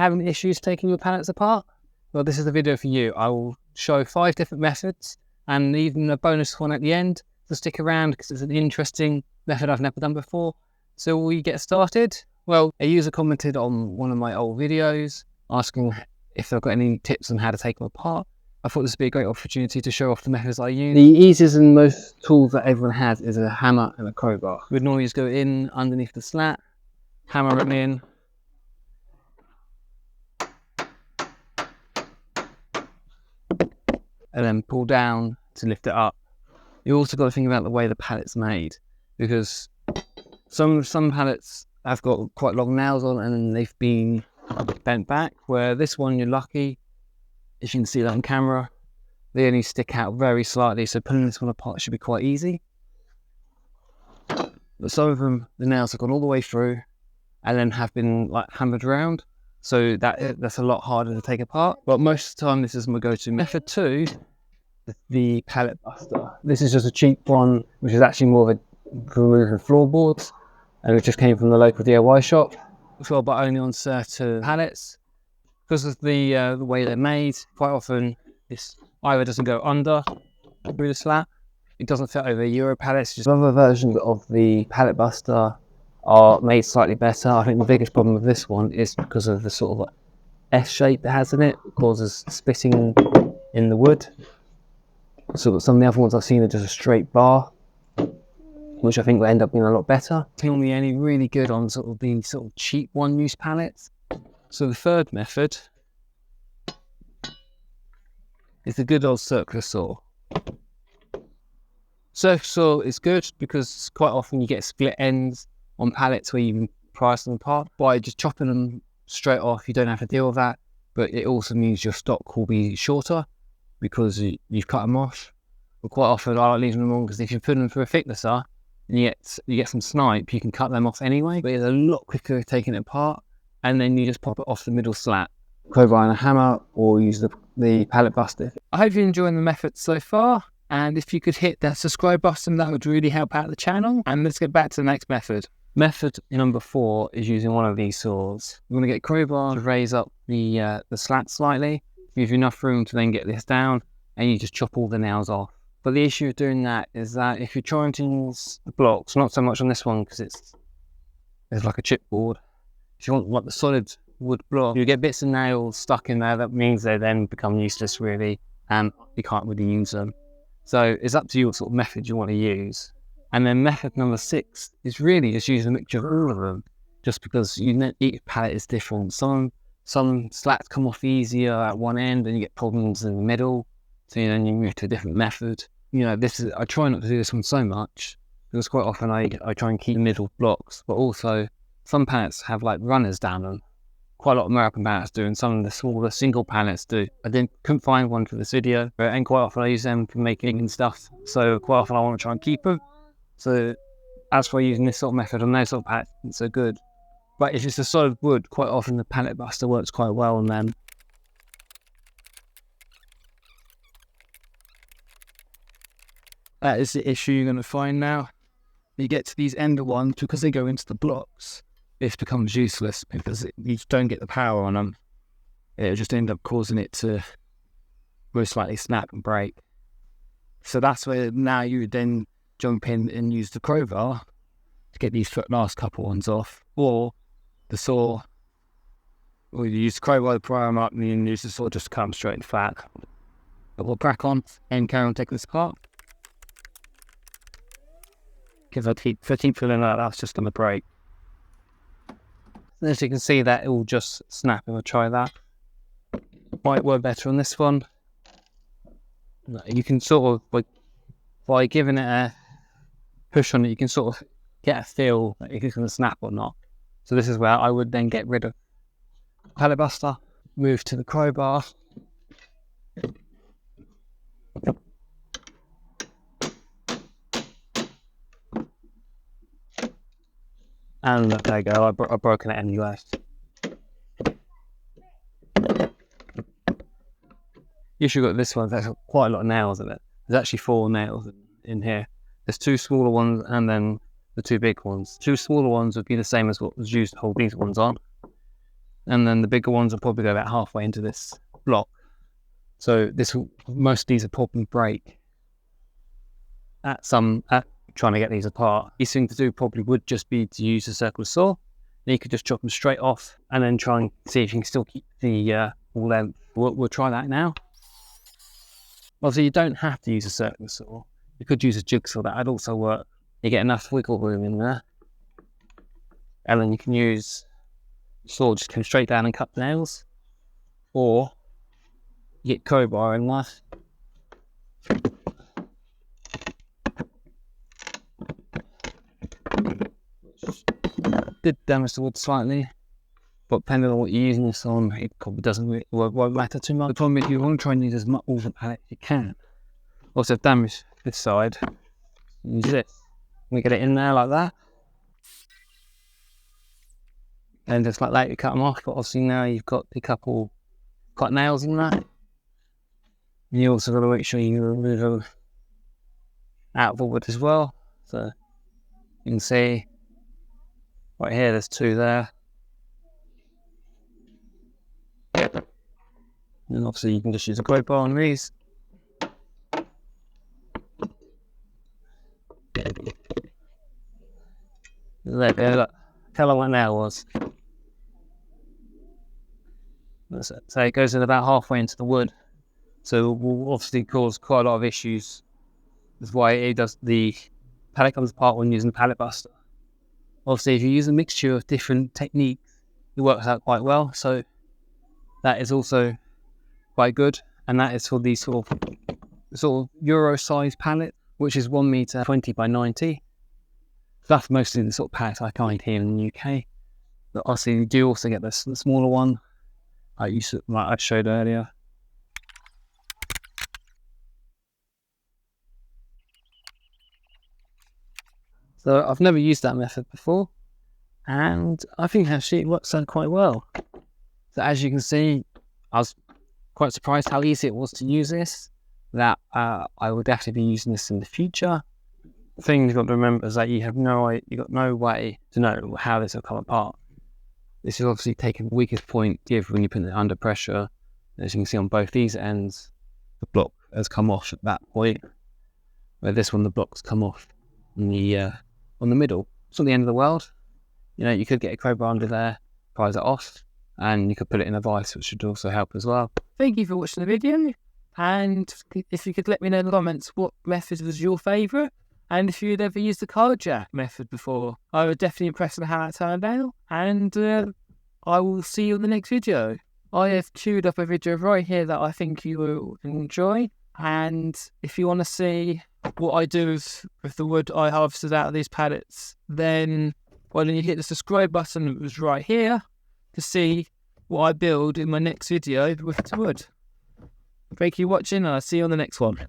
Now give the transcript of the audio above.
having issues taking your pallets apart? Well, this is the video for you. I will show 5 different methods and even a bonus one at the end. So stick around because it's an interesting method I've never done before. So we get started. Well, a user commented on one of my old videos asking if they've got any tips on how to take them apart. I thought this would be a great opportunity to show off the methods I use. The easiest and most tools that everyone has is a hammer and a crowbar. We'd normally just go in underneath the slat, hammer it in, and then pull down to lift it up. You also got to think about the way the pallet's made, because some pallets have got quite long nails on and they've been bent back, where this one you're lucky, if you can see that on camera, they only stick out very slightly, so pulling this one apart should be quite easy. But some of them, the nails have gone all the way through and then have been like hammered around, so that's a lot harder to take apart. But most of the time this is my go-to. Method 2, the pallet buster. This is just a cheap one, which is actually more of a for removing floorboards, and it just came from the local DIY shop as well, but only on certain pallets. Because of the way they're made, quite often this either doesn't go under through the slat, it doesn't fit over Euro pallets. Just other versions of the pallet buster are made slightly better. I think the biggest problem with this one is because of the sort of like S shape it has in it. It causes splitting in the wood. So some of the other ones I've seen are just a straight bar, which I think will end up being a lot better. It's only really good on sort of the sort of cheap one-use pallets. So the third method is the good old circular saw. Circular saw is good because quite often you get split ends on pallets where you can price them apart. By just chopping them straight off, you don't have to deal with that, but it also means your stock will be shorter because you've cut them off. But quite often I like leaving them on, because if you put them through a thicknesser and you get some snipe, you can cut them off anyway, but it's a lot quicker taking it apart, and then you just pop it off the middle slat. Crowbar and a hammer, or use the pallet buster. I hope you're enjoying the method so far, and if you could hit that subscribe button, that would really help out the channel. And let's get back to the next method. Method number 4 is using one of these saws. We're going to get a crowbar to raise up the slat slightly, give you enough room to then get this down, and you just chop all the nails off. But the issue with doing that is that if you're trying to use the blocks, not so much on this one because it's like a chipboard. If you want like the solid wood block, you get bits of nails stuck in there. That means they then become useless really, and you can't really use them. So it's up to you what sort of method you want to use. And then method number 6 is really just use a mixture of all of them, just because each pallet is different. Some slats come off easier at one end and you get problems in the middle, so then you move to a different method. You know, I try not to do this one so much because quite often I try and keep the middle blocks, but also some pallets have like runners down them. Quite a lot of American pallets do, and some of the smaller single pallets do. I couldn't find one for this video, and quite often I use them for making and stuff, so quite often I want to try and keep them. So as for using this sort of method on those sort of pallets, it's so good. But if it's a solid wood, quite often the pallet buster works quite well on them. That is the issue you're going to find now. You get to these ender ones, because they go into the blocks, this becomes useless because you don't get the power on them. It'll just end up causing it to most likely snap and break. So that's where now you would then jump in and use the crowbar to get these last couple ones off, or the saw, or you use the crowbar to pry them up and then use the saw just to cut them straight and flat. But we'll crack on and carry on taking this apart. Because I keep feeling like that's just going to break. As you can see, that it will just snap if I try that. Might work better on this one. You can sort of, by giving it a push on it, you can sort of get a feel if it's going to snap or not. So this is where I would then get rid of the pallet buster, move to the crowbar. And there you go, I've broken it anyway. You should got this one, there's quite a lot of nails in it. There's actually 4 nails in here. There's 2 smaller ones and then the 2 big ones. 2 smaller ones would be the same as what was used to hold these ones on. and then the bigger ones will probably go about halfway into this block. So most of these will probably break at trying to get these apart. The easiest thing to do probably would just be to use a circular saw. Then you could just chop them straight off and then try and see if you can still keep the length. We'll try that now. Obviously, you don't have to use a circular saw. You could use a jigsaw, that would also work. You get enough wiggle room in there. And then you can use the saw, just come straight down and cut the nails. Or you get crowbar and knife. Did damage the wood slightly, but depending on what you're using this on, it probably won't matter too much. The problem is you want to try and use as much of the pallet as you can. Also, I've damaged this side. Use this. We get it in there like that, and just like that you cut them off. But obviously now you've got a couple cut nails in that. And you also got to make sure you remove them out of the wood as well. So you can see right here, there's two there. And obviously you can just use a crowbar on these. There, look. Tell her what nail was. So it goes in about halfway into the wood. So it will obviously cause quite a lot of issues. That's why the pallet comes apart when using the pallet buster. Obviously, if you use a mixture of different techniques, it works out quite well. So that is also quite good. And that is for these sort of Euro size pallet, which is 1 meter 20 by 90. So that's mostly the sort of pallets I find here in the UK. But obviously, you do also get the smaller one, like I showed earlier. So I've never used that method before, and I think actually it works out quite well. So as you can see, I was quite surprised how easy it was to use this. That I would definitely be using this in the future. The thing you've got to remember is that you've got no way to know how this will come apart. This is obviously taking the weakest point when you put it under pressure. As you can see on both these ends, the block has come off at that point. Where this one, the block's come off on the middle. It's not the end of the world. You know, you could get a crowbar under there, prise it off, and you could put it in a vise, which should also help as well. Thank you for watching the video, and if you could let me know in the comments what method was your favourite, and if you'd ever used the card jack method before. I would definitely impressed with how it turned out, and I will see you in the next video. I have queued up a video right here that I think you will enjoy, and if you want to see what I do with the wood I harvested out of these pallets, then you hit the subscribe button that was right here to see what I build in my next video with the wood. Thank you for watching, and I'll see you on the next one.